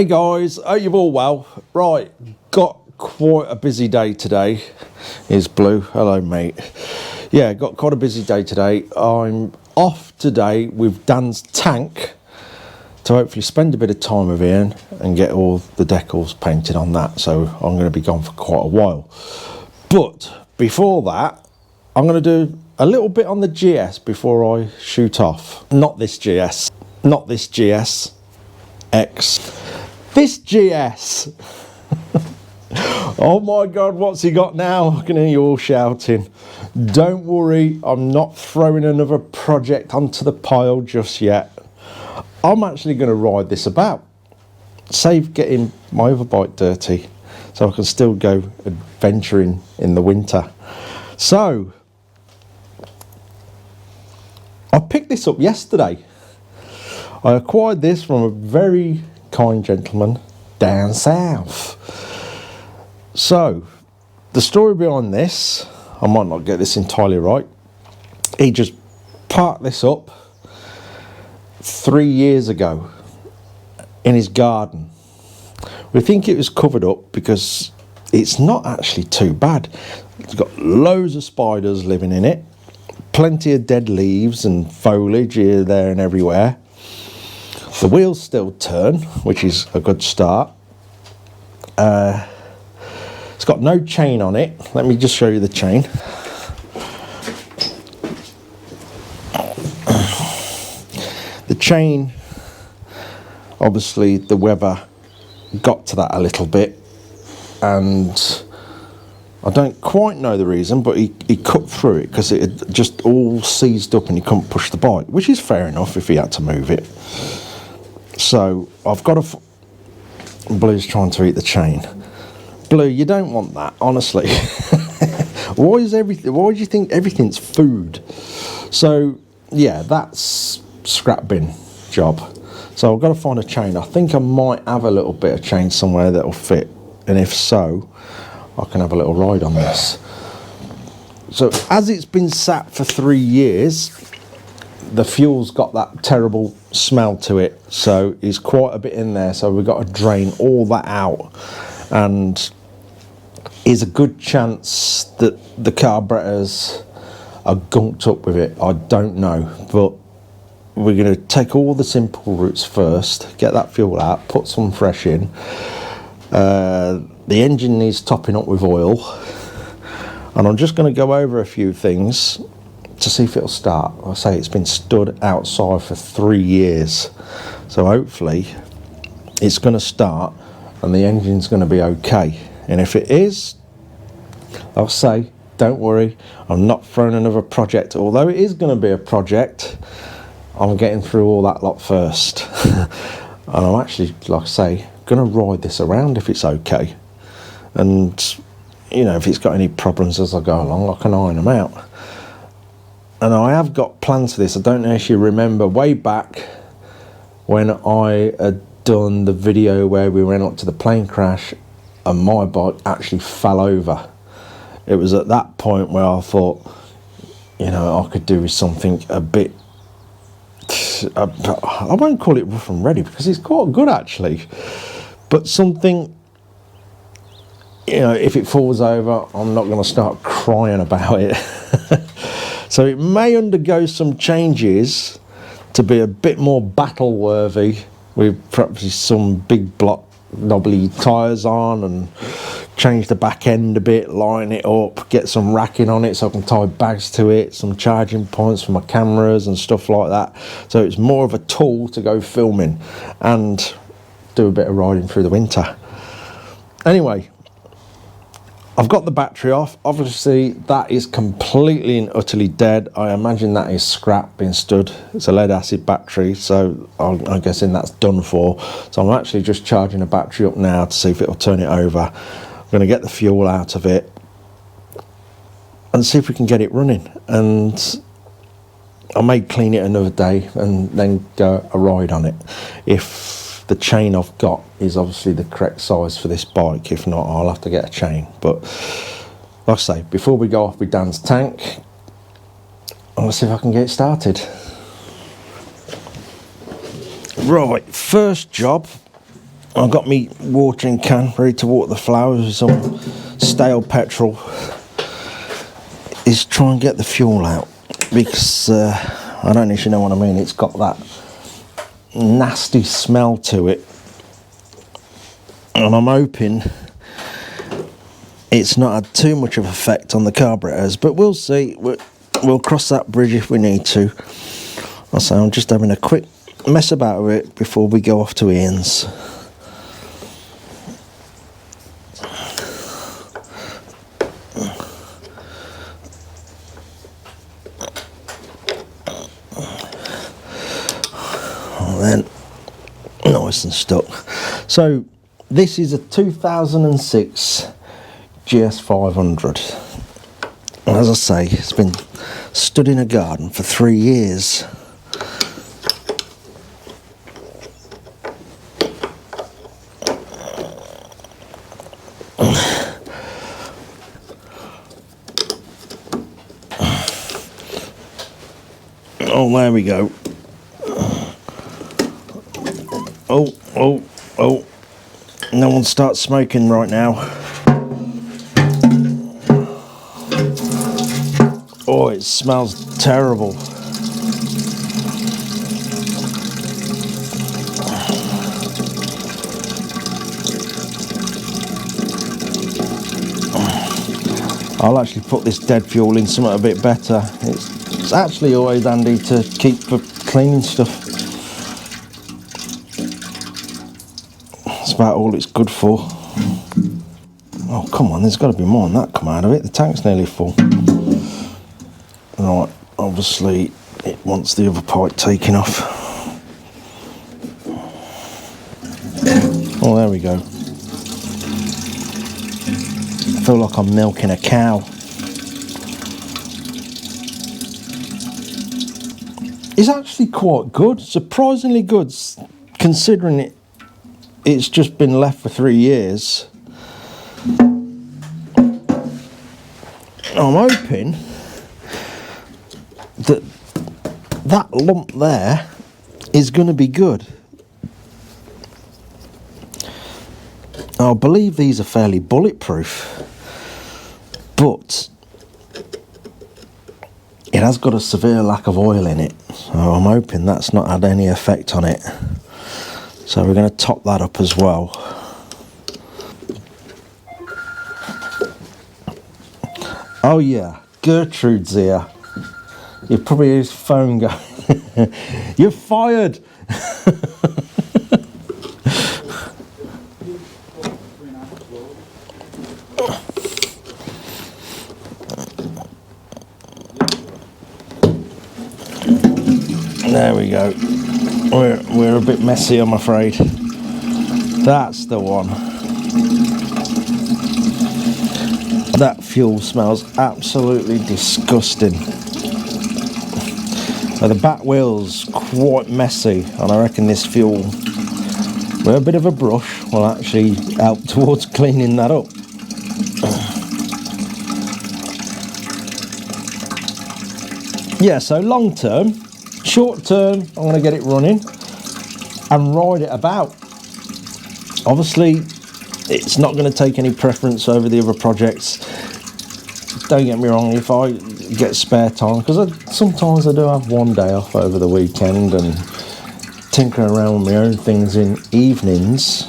Hey guys, hope you're all well. Right, got quite a busy day today. Here's Blue. Hello, mate. Yeah, got quite a busy day today. I'm off today with Dan's tank to hopefully spend a bit of time with Ian and get all the decals painted on that. So I'm going to be gone for quite a while. But before that, I'm going to do a little bit on the GS before I shoot off. Not this GS. Not this GS. This GS. Oh my God, what's he got now? I can hear you all shouting. Don't worry, I'm not throwing another project onto the pile just yet. I'm actually going to ride this about. Save getting my other bike dirty so I can still go adventuring in the winter. So, I picked this up yesterday. I acquired this from a very kind gentleman down south. So, the story behind this, I might not get this entirely right. He just parked this up 3 years ago in his garden. We think it was covered up because it's not actually too bad. It's got loads of spiders living in it, plenty of dead leaves and foliage here, there and everywhere. The wheels still turn, which is a good start. It's got no chain on it. Let me just show you the chain. The chain, obviously the weather got to that a little bit, and I don't quite know the reason, but he cut through it because it had just all seized up and he couldn't push the bike, which is fair enough if he had to move it. So I've got Blue's trying to eat the chain. Blue, you don't want that, honestly. Why do you think everything's food? So yeah, that's scrap bin job. So I've got to find a chain. I think I might have a little bit of chain somewhere that'll fit, and if so, I can have a little ride on this. So as it's been sat for 3 years, the fuel's got that terrible smell to it, so there's quite a bit in there, so we've got to drain all that out, and there's a good chance that the carburetors are gunked up with it. I don't know, but we're going to take all the simple routes first, get that fuel out, put some fresh in. The engine needs topping up with oil, and I'm just going to go over a few things to see if it'll start. I say it's been stood outside for 3 years, so hopefully it's going to start and the engine's going to be okay. And if it is, I'll say, don't worry, I'm not throwing another project. Although it is going to be a project, I'm getting through all that lot first. And I'm actually, like I say, going to ride this around if it's okay. And, you know, if it's got any problems as I go along, I can iron them out. And I have got plans for this. I don't know if you remember way back when I had done the video where we went up to the plane crash and my bike actually fell over. It was at that point where I thought, you know, I could do with something a bit, I won't call it rough and ready because it's quite good actually, but something, you know, if it falls over, I'm not going to start crying about it. So it may undergo some changes to be a bit more battle worthy, with perhaps some big block knobbly tyres on, and change the back end a bit, line it up, get some racking on it so I can tie bags to it, some charging points for my cameras and stuff like that. So it's more of a tool to go filming and do a bit of riding through the winter. Anyway, I've got the battery off. Obviously that is completely and utterly dead. I imagine that is scrap being stood. It's a lead acid battery, so I'm guessing that's done for. So I'm actually just charging the battery up now to see if it'll turn it over. I'm going to get the fuel out of it and see if we can get it running. And I may clean it another day and then go a ride on it if the chain I've got is obviously the correct size for this bike. If not, I'll have to get a chain. But like I say, before we go off with Dan's tank, I'm going to see if I can get it started. Right, first job I've got me watering can ready to water the flowers with some stale petrol. Is try and get the fuel out, because I don't know if you know what I mean, it's got that nasty smell to it, and I'm hoping it's not had too much of an effect on the carburetors, but we'll see. We'll cross that bridge if we need to. I'll say I'm just having a quick mess about with it before we go off to Ian's. Then nice and stuck. So this is a 2006 GS500, and as I say, it's been stood in a garden for 3 years. Oh, there we go. Oh, no one starts smoking right now. Oh, it smells terrible. I'll actually put this dead fuel in something a bit better. It's actually always handy to keep for cleaning stuff. That's about all it's good for. Oh, come on, there's got to be more than that come out of it. The tank's nearly full. Right, obviously it wants the other pipe taken off. Oh, there we go. I feel like I'm milking a cow. It's actually quite good, surprisingly good, considering it's just been left for 3 years. I'm hoping that lump there is going to be good. I believe these are fairly bulletproof, but it has got a severe lack of oil in it, so I'm hoping that's not had any effect on it. So we're going to top that up as well. Oh yeah, Gertrude's here. You probably hear his phone going. You're fired. There we go. We're a bit messy, I'm afraid. That's the one. That fuel smells absolutely disgusting. Now, the back wheel's quite messy, and I reckon this fuel with a bit of a brush will actually help towards cleaning that up. Yeah, so long term, short term, I'm going to get it running and ride it about. Obviously, it's not going to take any preference over the other projects. Don't get me wrong, if I get spare time, because sometimes I do have one day off over the weekend and tinker around with my own things in evenings,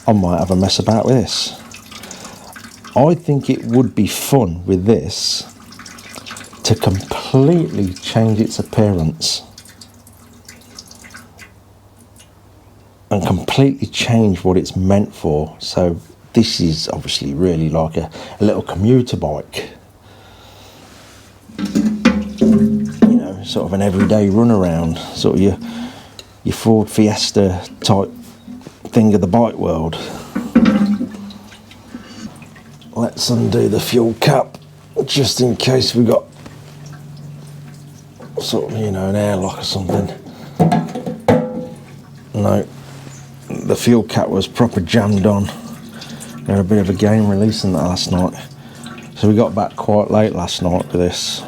I might have a mess about with this. I think it would be fun with this to completely change its appearance and completely change what it's meant for. So this is obviously really like a little commuter bike, you know, sort of an everyday run around, sort of your Ford Fiesta type thing of the bike world. Let's undo the fuel cap just in case we got sort of, you know, an airlock or something. No, the fuel cap was proper jammed on. We had a bit of a game releasing that last night, so we got back quite late last night with this.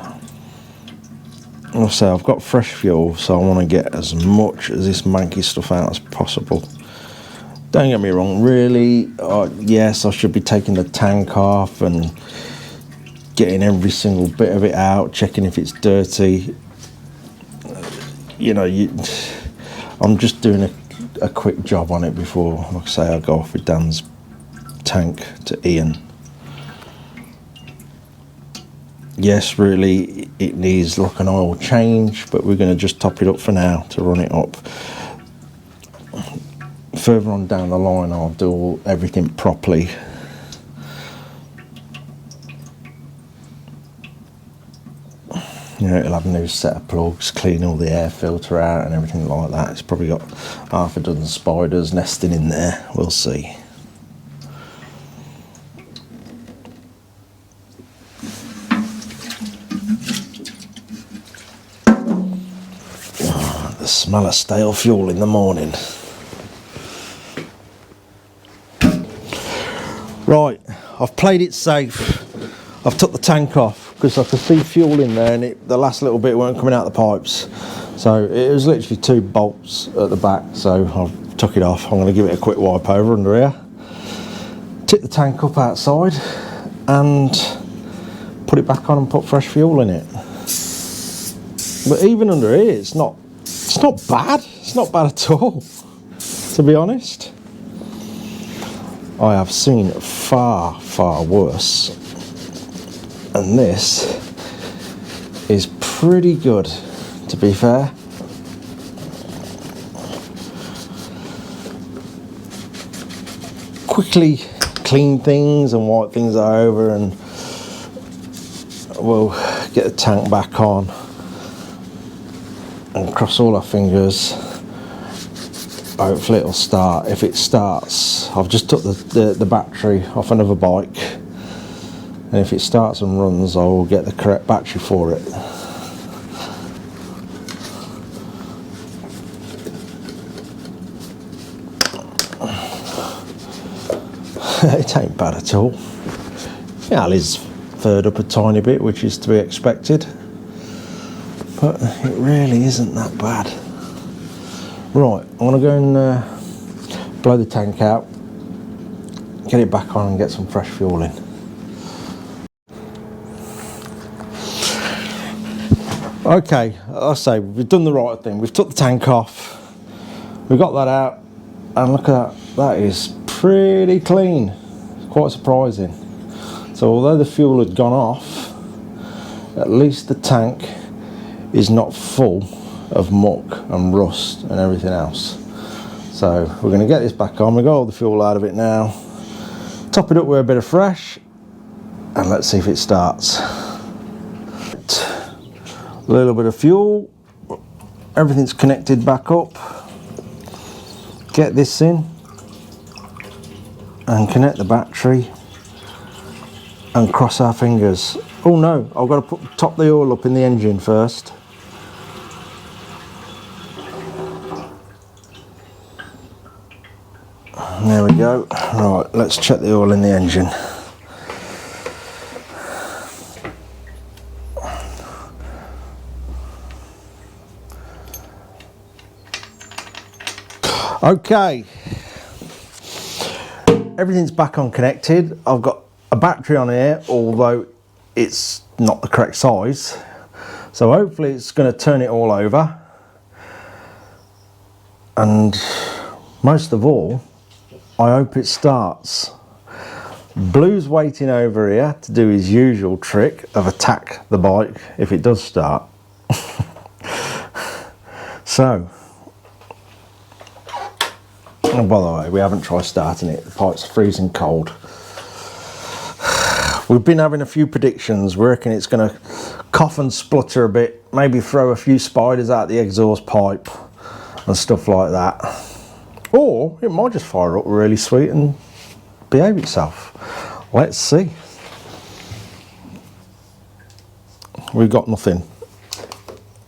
I'll say I've got fresh fuel, so I want to get as much of this manky stuff out as possible. Don't get me wrong, really, yes, I should be taking the tank off and getting every single bit of it out, checking if it's dirty. You know, I'm just doing a quick job on it before, like I say, I go off with Dan's tank to Ian. Yes, really, it needs like an oil change, but we're going to just top it up for now to run it up. Further on down the line, I'll do everything properly. You know, it'll have a new set of plugs, clean all the air filter out and everything like that. It's probably got half a dozen spiders nesting in there. We'll see. Oh, the smell of stale fuel in the morning. Right, I've played it safe. I've took the tank off because I could see fuel in there and the last little bit weren't coming out the pipes. So it was literally 2 bolts at the back, so I took it off. I'm going to give it a quick wipe over under here. Tip the tank up outside and put it back on and put fresh fuel in it. But even under here, it's not bad. It's not bad at all, to be honest. I have seen far, far worse. And this is pretty good, to be fair. Quickly clean things and wipe things over, and we'll get the tank back on and cross all our fingers. Hopefully it'll start. If it starts, I've just took the battery off another bike, and if it starts and runs, I will get the correct battery for it. It ain't bad at all. Yeah, Ali's furred up a tiny bit, which is to be expected, but it really isn't that bad. Right, I'm going to go and blow the tank out, get it back on and get some fresh fuel in. Okay, I say we've done the right thing. We've took the tank off, we got that out, and look at that, that is pretty clean. It's quite surprising. So although the fuel had gone off, at least the tank is not full of muck and rust and everything else. So we're going to get this back on. We've got all the fuel out of it now, top it up with a bit of fresh, and let's see if it starts. A little bit of fuel, everything's connected back up. Get this in and connect the battery and cross our fingers. Oh no, I've got to top the oil up in the engine first. There we go. Right, let's check the oil in the engine. Okay, everything's back on connected. I've got a battery on here, although it's not the correct size. So hopefully it's going to turn it all over. And most of all, I hope it starts. Blue's waiting over here to do his usual trick of attack the bike if it does start. So, oh, by the way, we haven't tried starting it. The pipe's freezing cold. We've been having a few predictions. We reckon it's going to cough and splutter a bit, maybe throw a few spiders out the exhaust pipe and stuff like that. Or it might just fire up really sweet and behave itself. Let's see. We've got nothing.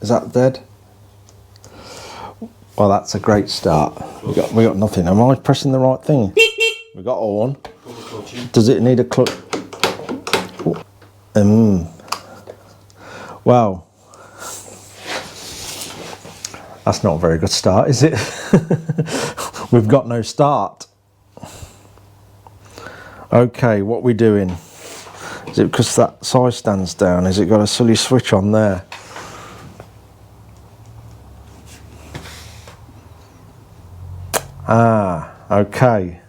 Is that dead? Well, that's a great start. We got nothing. Am I pressing the right thing? We got on. Does it need a clutch? Wow. That's not a very good start, is it? We've got no start. Okay, what we doing? Is it because that side stands down? Has it got a silly switch on there? Ah, okay.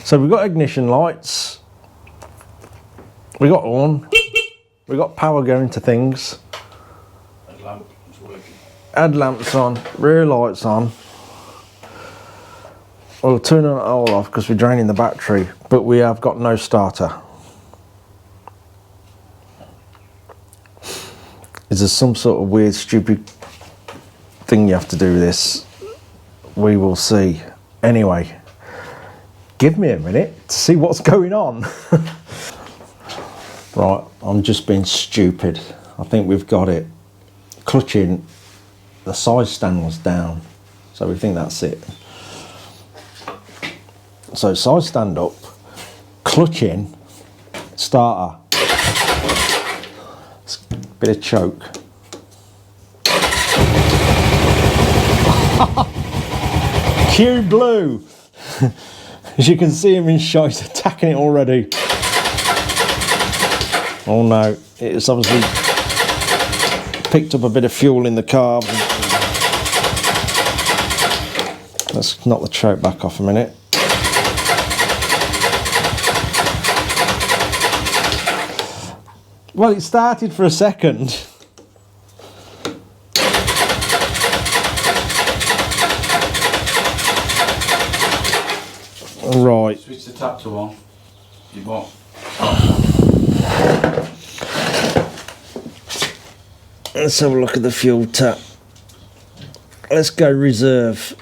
So we've got ignition lights. We got on. We got power going to things. Headlamps on. Rear lights on. We'll turn it all off because we're draining the battery, but we have got no starter. Is there some sort of weird, stupid thing you have to do with this? We will see. Anyway, give me a minute to see what's going on. Right, I'm just being stupid. I think we've got it. Clutch in, the side stand was down, so we think that's it. So side stand up, clutch in, starter. Bit of choke. Cue Blue. As you can see him in shot, he's attacking it already. Oh no, it's obviously picked up a bit of fuel in the carb. Let's knock the choke back off a minute. Well, it started for a second. Right. Switch the tap to on. You what? Let's have a look at the fuel tap. Let's go reserve.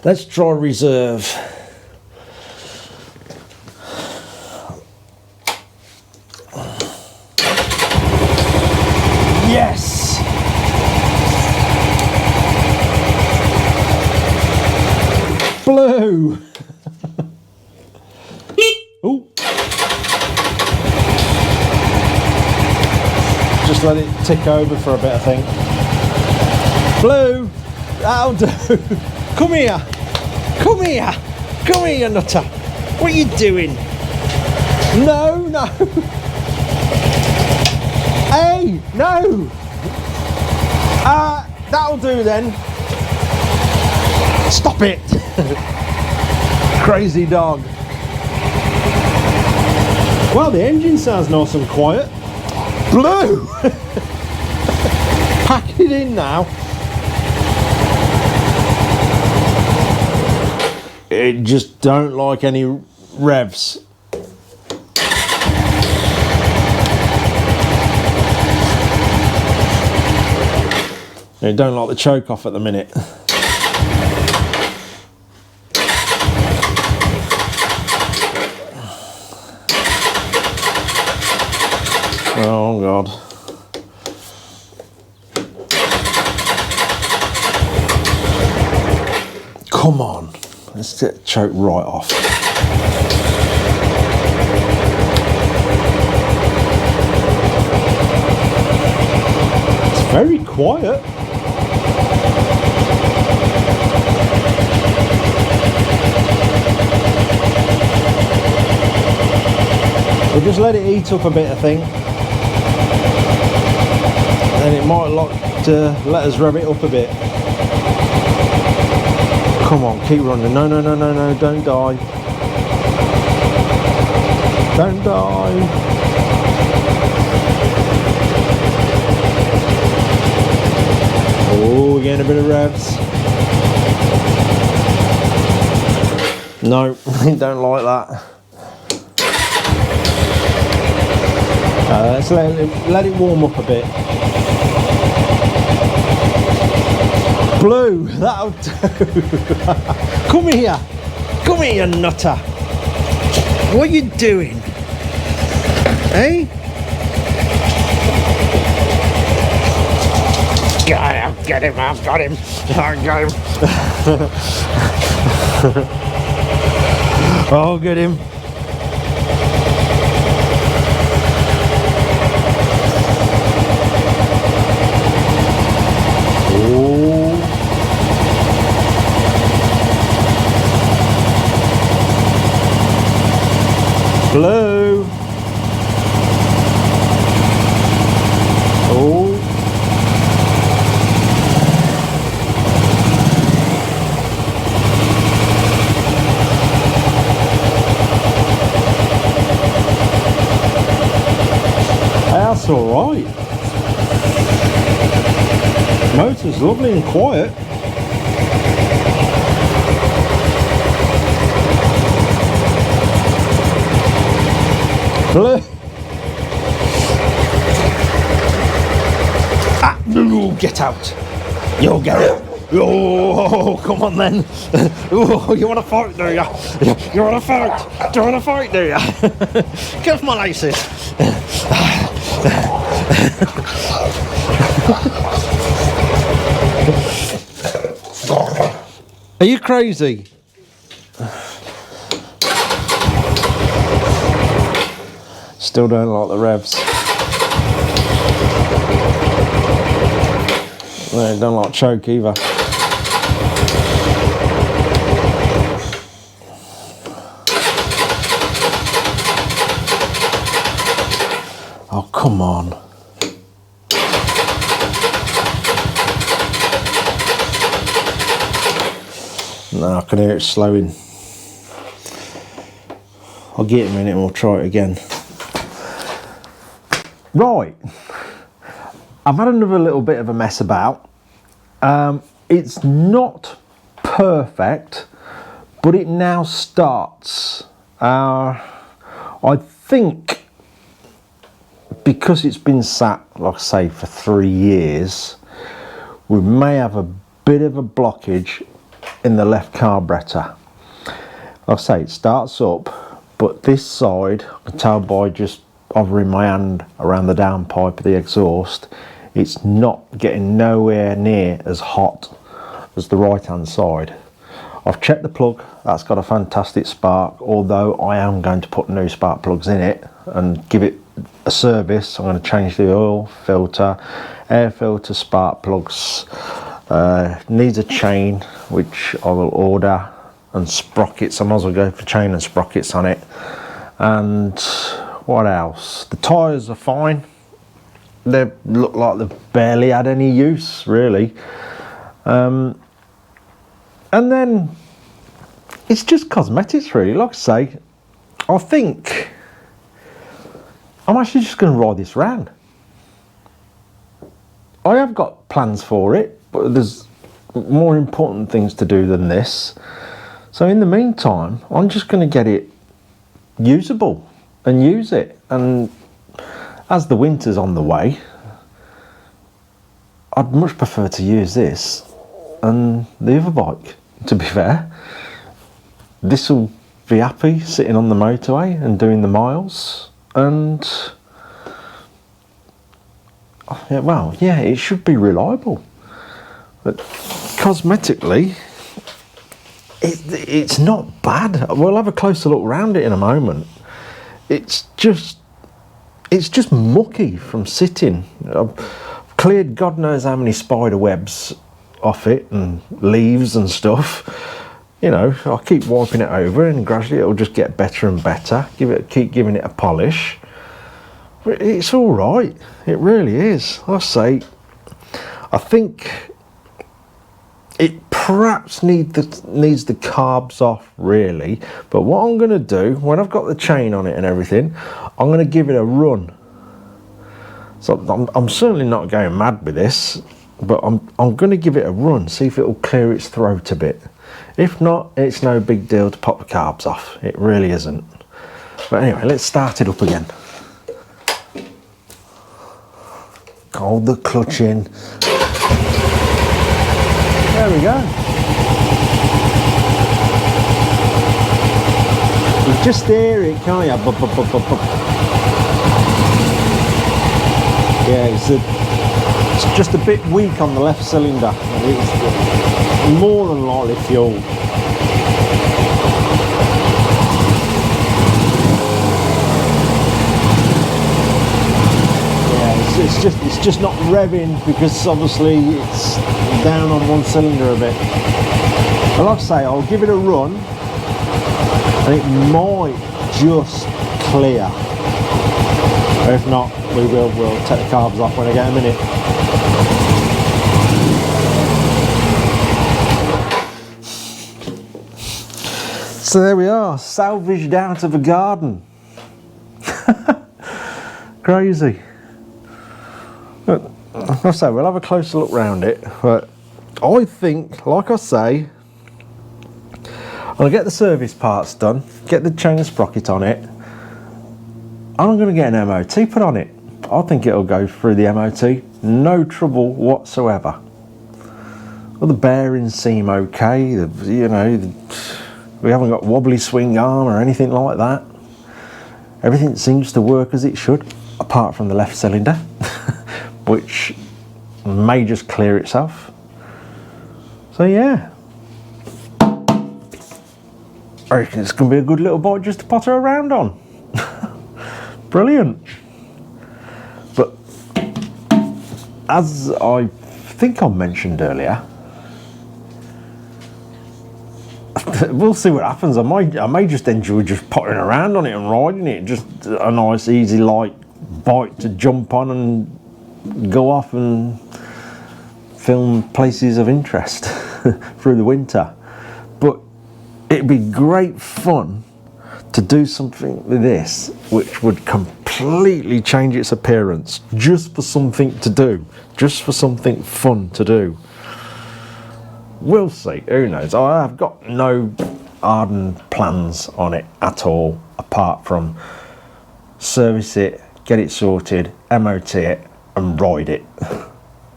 Let's try reserve. Yes! Blue! Ooh. Just let it tick over for a bit, I think. Blue! That'll do! Come here! Come here! Come here, you nutter! What are you doing? No, no! Hey! No! That'll do then. Stop it! Crazy dog. Well, the engine sounds nice and quiet. Blue! Pack it in now. It just don't like any revs. It don't like the choke off at the minute. Oh God. Come on. Let's get the choke right off. It's very quiet. We'll just let it heat up a bit, I think. And it might let us rev it up a bit. Come on, keep running. No, no, no, no, no, don't die. Don't die. Oh, we're getting a bit of revs. No, don't like that. Let's let it warm up a bit. Blue, that'll do. Come here, you nutter. What are you doing? Hey? Get him, I've got him. I got him. Oh, get him. Blue. Oh. That's all right. Motor's lovely and quiet. Blue. Ah, no, get out. You'll get out. Oh, come on then. Oh, you want to fight, do you? You want to fight? Do you want to fight, do you? Get off my laces. Are you crazy? Still don't like the revs. No, don't like choke either. Oh, come on. No, I can hear it slowing. I'll give it a minute and we'll try it again. Right, I've had another little bit of a mess about. It's not perfect, but it now starts. I think because it's been sat, like I say, for 3 years, we may have a bit of a blockage in the left carburetor. Like I say, it starts up, but this side, I can tell by just hovering my hand around the downpipe of the exhaust, it's not getting nowhere near as hot as the right hand side. I've checked the plug, that's got a fantastic spark, although I am going to put new spark plugs in it and give it a service. I'm going to change the oil, filter, air filter, spark plugs. Needs a chain, which I will order, and sprockets. I might as well go for chain and sprockets on it. And what else? The tyres are fine. They look like they've barely had any use, really. And then it's just cosmetics, really. Like I say, I think I'm actually just going to ride this round. I have got plans for it, but there's more important things to do than this. So in the meantime, I'm just going to get it usable and use it. And as the winter's on the way, I'd much prefer to use this and the other bike, to be fair. This will be happy sitting on the motorway and doing the miles, and well, yeah, it should be reliable. But cosmetically, it's not bad. We'll have a closer look around it in a moment. It's just mucky from sitting. I've cleared God knows how many spider webs off it and leaves and stuff. You know, I'll keep wiping it over and gradually it'll just get better and better. Keep giving it a polish. But it's all right. It really is. I say, I think it perhaps needs the carbs off, really. But what I'm going to do, when I've got the chain on it and everything, I'm going to give it a run. So I'm certainly not going mad with this, but I'm going to give it a run, see if it will clear its throat a bit. If not, it's no big deal to pop the carbs off. It really isn't. But anyway, let's start it up again. Hold the clutch in. There we go. You just hear it, can't you? Bup, bup, bup, bup, bup. Yeah, it's just a bit weak on the left cylinder. It's more than likely fuel. Yeah, it's just not revving because obviously it's down on one cylinder a bit. But like I say, I'll give it a run and it might just clear. If not, we'll take the carbs off when I get a minute. So there we are, salvaged out of a garden. Crazy. But, like I say, we'll have a closer look round it, but I think, like I say, I'll get the service parts done, get the chain and sprocket on it, and I'm going to get an MOT put on it. I think it'll go through the MOT, no trouble whatsoever. Well, the bearings seem okay, we haven't got wobbly swing arm or anything like that. Everything seems to work as it should, apart from the left cylinder, which may just clear itself. So yeah, I reckon it's going to be a good little bike just to potter around on. Brilliant. But as I think I mentioned earlier, we'll see what happens. I may just enjoy just pottering around on it and riding it. Just a nice, easy, light bike to jump on and go off and film places of interest through the winter. But it'd be great fun to do something with this which would completely change its appearance, just for something to do, just for something fun to do. We'll see, who knows. I have got no ardent plans on it at all, apart from service it, get it sorted, MOT it and ride it.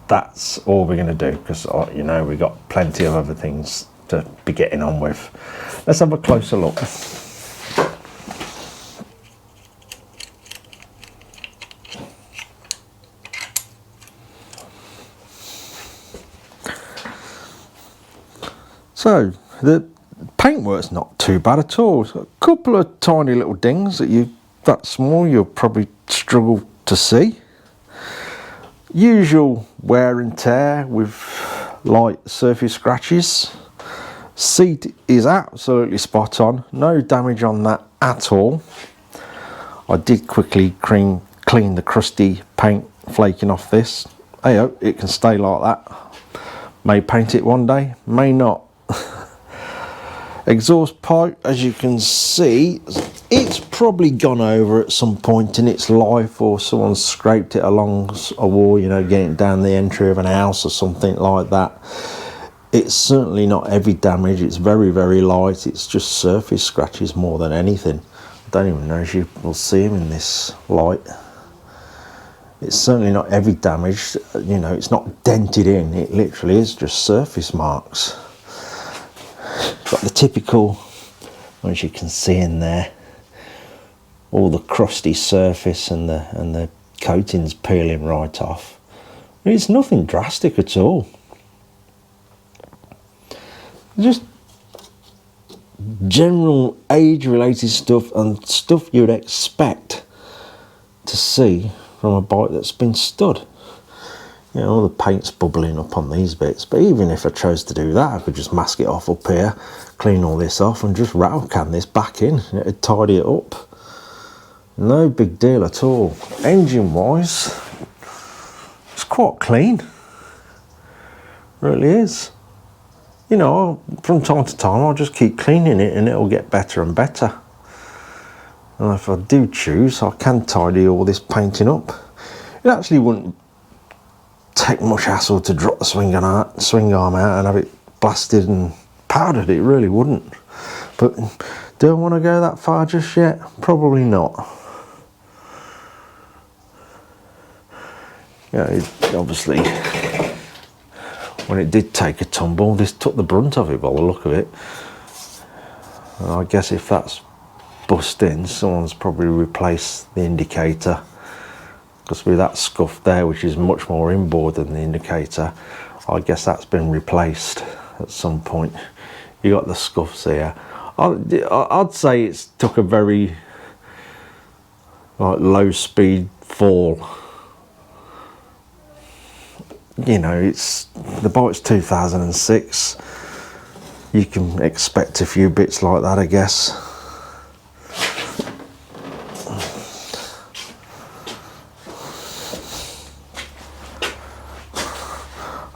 That's all we're going to do, because we've got plenty of other things to be getting on with. Let's have a closer look. So the paintwork's not too bad at all. It's got a couple of tiny little dings that small you'll probably struggle to see. Usual wear and tear with light surface scratches. Seat is absolutely spot on, no damage on that at all. I did quickly clean the crusty paint flaking off this. Hey, it can stay like that. May paint it one day, may not. Exhaust pipe, as you can see, it's probably gone over at some point in its life, or someone's scraped it along a wall, getting down the entry of an house or something like that. It's certainly not heavy damage, it's very, very light, it's just surface scratches more than anything. I don't even know if you will see them in this light. It's certainly not heavy damage, it's not dented in, it literally is just surface marks. Got the typical, as you can see in there, all the crusty surface and the coatings peeling right off. It's nothing drastic at all. Just general age-related stuff and stuff you'd expect to see from a bike that's been stud. All the paint's bubbling up on these bits, but even if I chose to do that, I could just mask it off up here, clean all this off and just rattle can this back in. It'd tidy it up. No big deal at all. Engine wise, it's quite clean. It really is. From time to time I'll just keep cleaning it and it'll get better and better. And if I do choose, I can tidy all this painting up. It actually wouldn't take much hassle to drop the swing arm out and have it blasted and powdered. It really wouldn't. But do I want to go that far just yet? Probably not. Obviously, when it did take a tumble, this took the brunt of it by the look of it. And I guess if that's bust in, someone's probably replaced the indicator. Because with that scuff there, which is much more inboard than the indicator, I guess that's been replaced at some point. You got the scuffs here. I'd say it's took a very low speed fall. It's the bike's 2006. You can expect a few bits like that, I guess.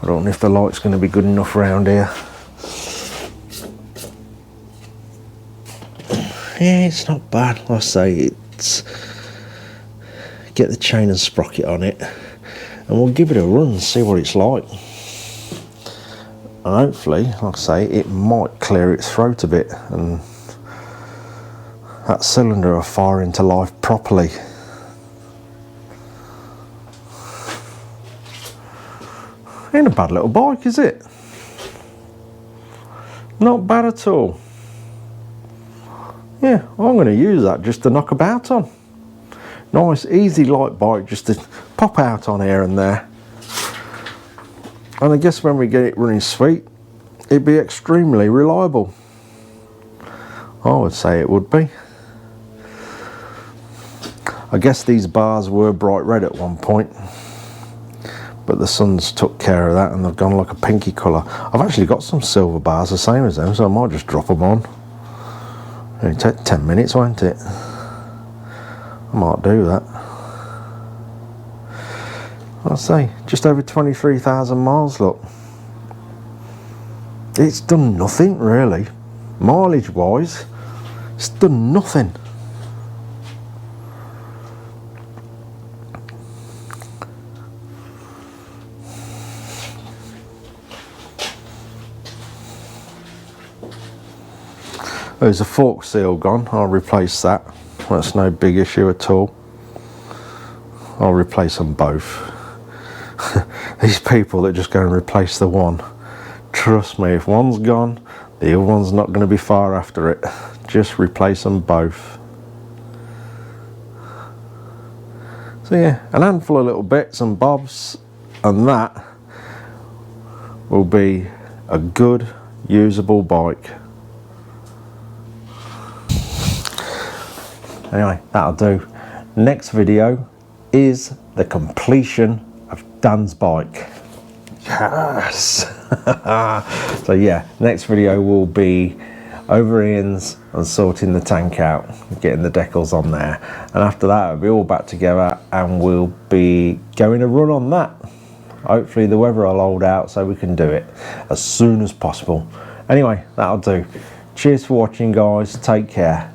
I don't know if the light's going to be good enough around here. Yeah, it's not bad. Like I say, it's get the chain and sprocket on it, and we'll give it a run and see what it's like. And hopefully, like I say, it might clear its throat a bit, and that cylinder will fire into life properly. Ain't a bad little bike, is it? Not bad at all. Yeah, I'm going to use that just to knock about on. Nice, easy, light bike just to pop out on here and there. And I guess when we get it running sweet, it'd be extremely reliable. I would say it would be. I guess these bars were bright red at one point, but the sun's took care of that and they've gone like a pinky colour. I've actually got some silver bars the same as them, so I might just drop them on. It'll take 10 minutes, won't it? I might do that. I'll say, just over 23,000 miles, look. It's done nothing, really. Mileage-wise, it's done nothing. There's a fork seal gone. I'll replace that. That's no big issue at all. I'll replace them both. These people that just go and replace the one, trust me, if one's gone, the other one's not going to be far after it. Just replace them both. So yeah, a handful of little bits and bobs, and that will be a good usable bike. Anyway, that'll do. Next video is the completion of Dan's bike. Yes! So yeah, next video will be over-ears and sorting the tank out, getting the decals on there. And after that, it'll be all back together and we'll be going a run on that. Hopefully the weather will hold out so we can do it as soon as possible. Anyway, that'll do. Cheers for watching, guys. Take care.